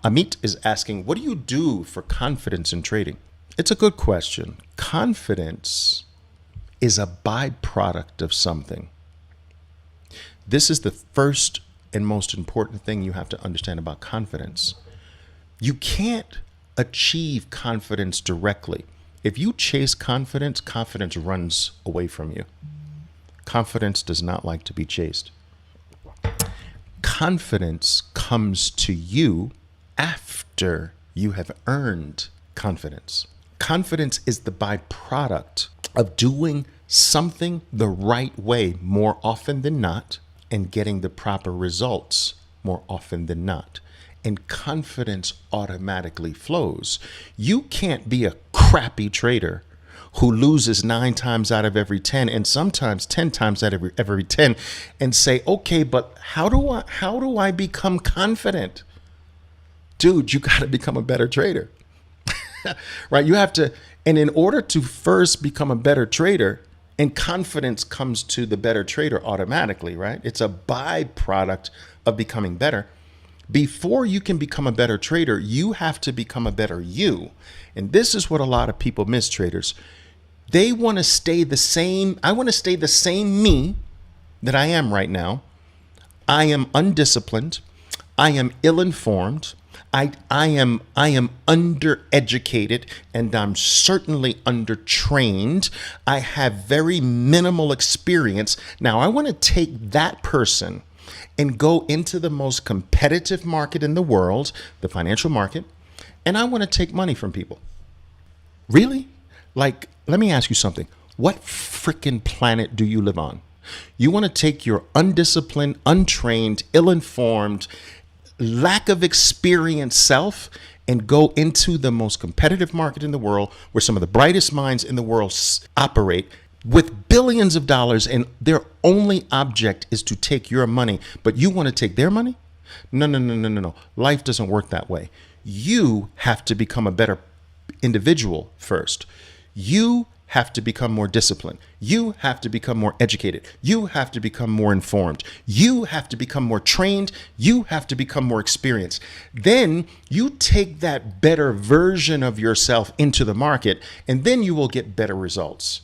Amit is asking, what do you do for confidence in trading? It's a good question. Confidence is a byproduct of something. This is the first and most important thing you have to understand about confidence. You can't achieve confidence directly. If you chase confidence, confidence runs away from you. Confidence does not like to be chased. Confidence comes to you after you have earned confidence. Confidence is the byproduct of doing something the right way more often than not and getting the proper results more often than not. And confidence automatically flows. You can't be a crappy trader who loses 9 times out of every 10 and sometimes 10 times out of every 10 and say, okay, but how do I become confident? Dude, you got to become a better trader, right? You have to, and in order to first become a better trader, and confidence comes to the better trader automatically, right? It's a byproduct of becoming better. Before you can become a better trader, you have to become a better you. And this is what a lot of people miss, traders. They want to stay the same. I want to stay the same me that I am right now. I am undisciplined. I am ill-informed. I am undereducated, and I'm certainly undertrained. I have very minimal experience. Now, I want to take that person and go into the most competitive market in the world, the financial market, and I want to take money from people. Really? Like, let me ask you something. What freaking planet do you live on? You want to take your undisciplined, untrained, ill-informed, lack of experience self and go into the most competitive market in the world where some of the brightest minds in the world operate with billions of dollars, and their only object is to take your money, but you want to take their money? No. Life doesn't work that way. You have to become a better individual first. You have to become more disciplined. You have to become more educated. You have to become more informed. You have to become more trained. You have to become more experienced. Then you take that better version of yourself into the market, and then you will get better results.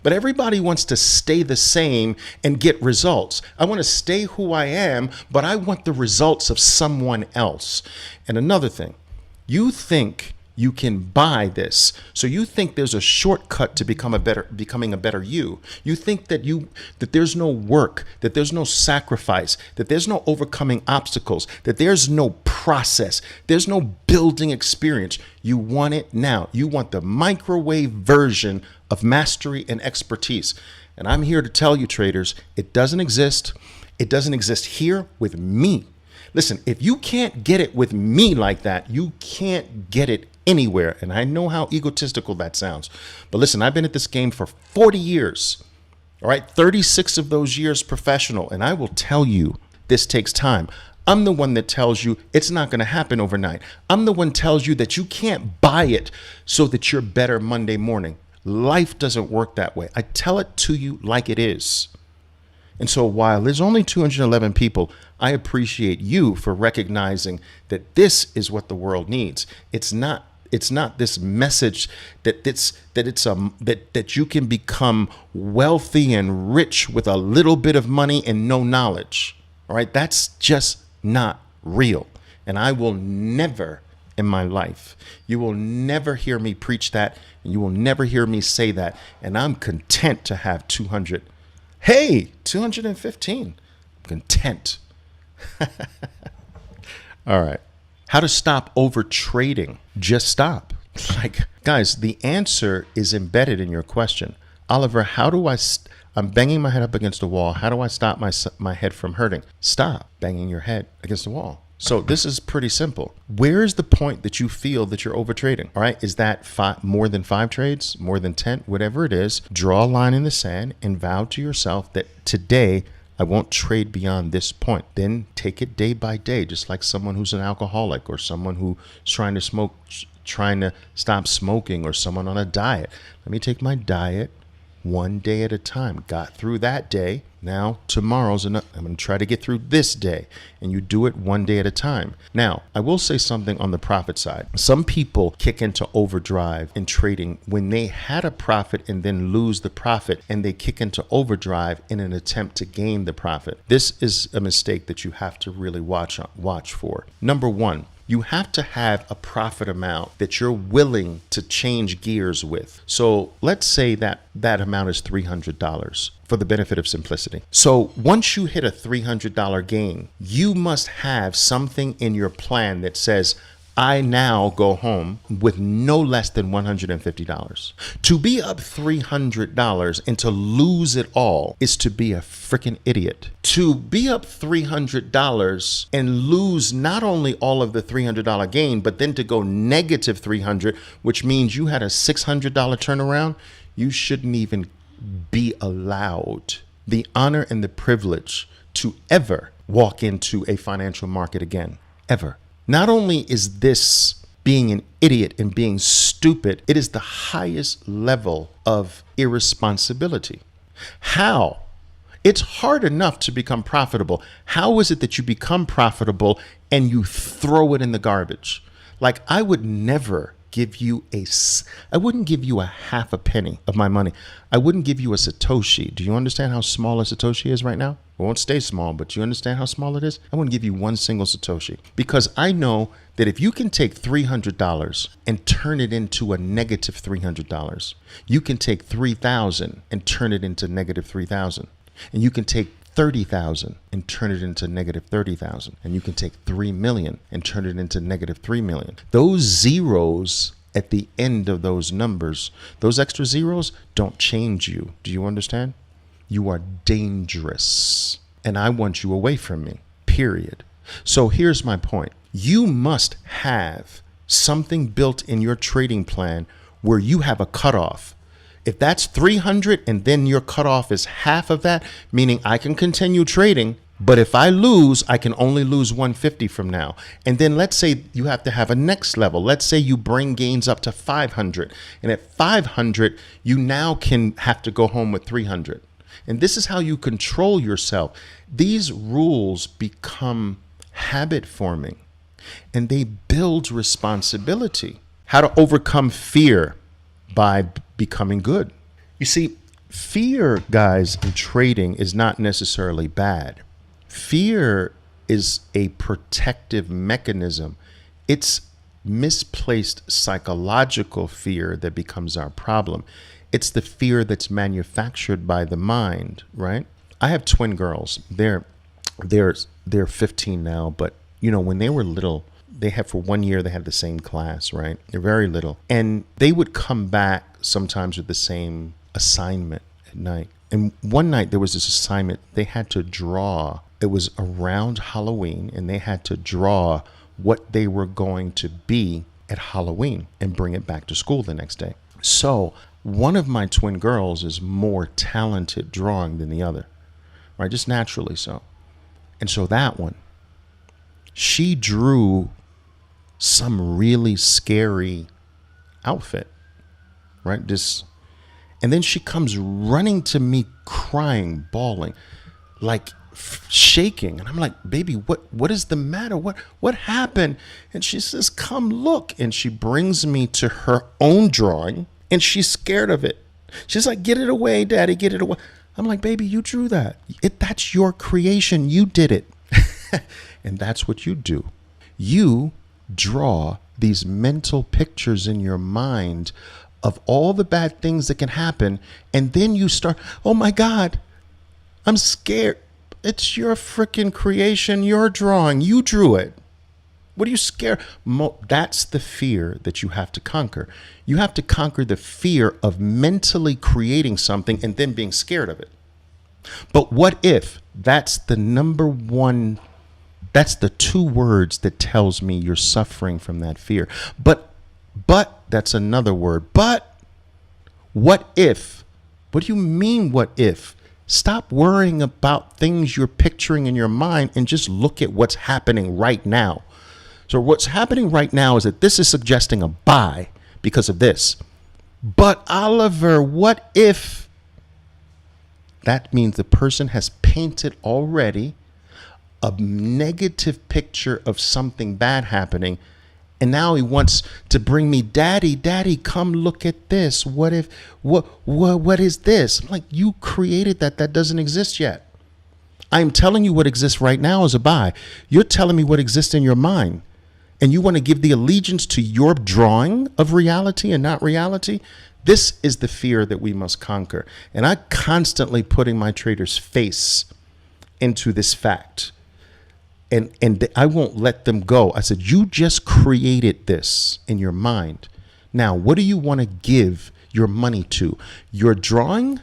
But everybody wants to stay the same and get results. I want to stay who I am, but I want the results of someone else. And another thing, you think you can buy this. So you think there's a shortcut to becoming a better you. You think that there's no work, that there's no sacrifice, that there's no overcoming obstacles, that there's no process, there's no building experience. You want it now. You want the microwave version of mastery and expertise. And I'm here to tell you, traders, it doesn't exist. It doesn't exist here with me. Listen, if you can't get it with me like that, you can't get it anywhere. And I know how egotistical that sounds. But listen, I've been at this game for 40 years. All right, 36 of those years professional. And I will tell you, this takes time. I'm the one that tells you it's not going to happen overnight. I'm the one that tells you that you can't buy it so that you're better Monday morning. Life doesn't work that way. I tell it to you like it is. And so while there's only 211 people, I appreciate you for recognizing that this is what the world needs. It's not this message that you can become wealthy and rich with a little bit of money and no knowledge. All right, that's just not real. And I will never in my life, you will never hear me preach that, and you will never hear me say that. And I'm content to have 200. Hey, 215. Content. All right. How to stop overtrading. Just stop. Like, guys, the answer is embedded in your question. Oliver, how do I'm banging my head up against the wall. How do I stop my head from hurting? Stop banging your head against the wall. So this is pretty simple. Where is the point that you feel that you're overtrading? All right. Is that more than 5 trades, more than 10, whatever it is? Draw a line in the sand and vow to yourself that today I won't trade beyond this point. Then take it day by day, just like someone who's an alcoholic or someone who's trying to stop smoking, or someone on a diet. Let me take my diet one day at a time. Got through that day. Now, tomorrow's enough. I'm going to try to get through this day. And you do it one day at a time. Now, I will say something on the profit side. Some people kick into overdrive in trading when they had a profit and then lose the profit, and they kick into overdrive in an attempt to gain the profit. This is a mistake that you have to really watch for. Number one, you have to have a profit amount that you're willing to change gears with. So let's say that that amount is $300 for the benefit of simplicity. So once you hit a $300 gain, you must have something in your plan that says, I now go home with no less than $150. To be up $300 and to lose it all is to be a freaking idiot. To be up $300 and lose not only all of the $300 gain, but then to go negative $300, which means you had a $600 turnaround, you shouldn't even be allowed the honor and the privilege to ever walk into a financial market again, ever. Not only is this being an idiot and being stupid, it is the highest level of irresponsibility. How? It's hard enough to become profitable. How is it that you become profitable and you throw it in the garbage? Like, I would never give you I wouldn't give you a half a penny of my money. I wouldn't give you a Satoshi. Do you understand how small a Satoshi is right now? It won't stay small, but you understand how small it is? I wouldn't give you one single Satoshi, because I know that if you can take $300 and turn it into a negative $300, you can take 3,000 and turn it into negative 3,000. And you can take 30,000 and turn it into negative 30,000. And you can take 3 million and turn it into negative 3 million. Those zeros at the end of those numbers, those extra zeros don't change you. Do you understand? You are dangerous. And I want you away from me, period. So here's my point. You must have something built in your trading plan where you have a cutoff. If that's 300 and then your cutoff is half of that, meaning I can continue trading, but if I lose, I can only lose 150 from now. And then let's say you have to have a next level. Let's say you bring gains up to 500. And at 500, you now can have to go home with 300. And this is how you control yourself. These rules become habit forming and they build responsibility. How to overcome fear by becoming good. You see, fear, guys, in trading is not necessarily bad. Fear is a protective mechanism. It's misplaced psychological fear that becomes our problem. It's the fear that's manufactured by the mind, right? I have twin girls. They're 15 now, but you know, when they were little, for 1 year, they had the same class, right? They're very little. And they would come back sometimes with the same assignment at night. And one night there was this assignment they had to draw. It was around Halloween, and they had to draw what they were going to be at Halloween and bring it back to school the next day. So one of my twin girls is more talented drawing than the other, right? Just naturally so. And so that one, she drew some really scary outfit, right? And then she comes running to me crying, bawling, like shaking. And I'm like, baby, what is the matter? What happened? And she says, come look. And she brings me to her own drawing and she's scared of it. She's like, get it away, Daddy, get it away. I'm like, baby, you drew that. That's your creation. You did it. And that's what you do. You draw these mental pictures in your mind of all the bad things that can happen. And then you start, oh my God, I'm scared. It's your freaking creation, your drawing. You drew it. What are you scared? That's the fear that you have to conquer. You have to conquer the fear of mentally creating something and then being scared of it. But what if that's the number one? That's the two words that tells me you're suffering from that fear. But that's another word. But what if? What do you mean, what if? Stop worrying about things you're picturing in your mind and just look at what's happening right now. So what's happening right now is that this is suggesting a buy because of this. But Oliver, what if? that means the person has painted already a negative picture of something bad happening. And now he wants to bring me, daddy, come look at this. What is this? I'm like, you created that. That doesn't exist yet. I'm telling you what exists right now is a buy. You're telling me what exists in your mind. And you want to give the allegiance to your drawing of reality and not reality. This is the fear that we must conquer. And I constantly putting my trader's face into this fact. And I won't let them go. I said, you just created this in your mind. Now, what do you want to give your money to? Your drawing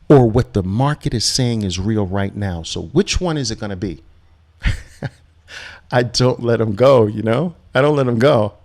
or what the market is saying is real right now? So which one is it going to be? I don't let them go, I don't let them go.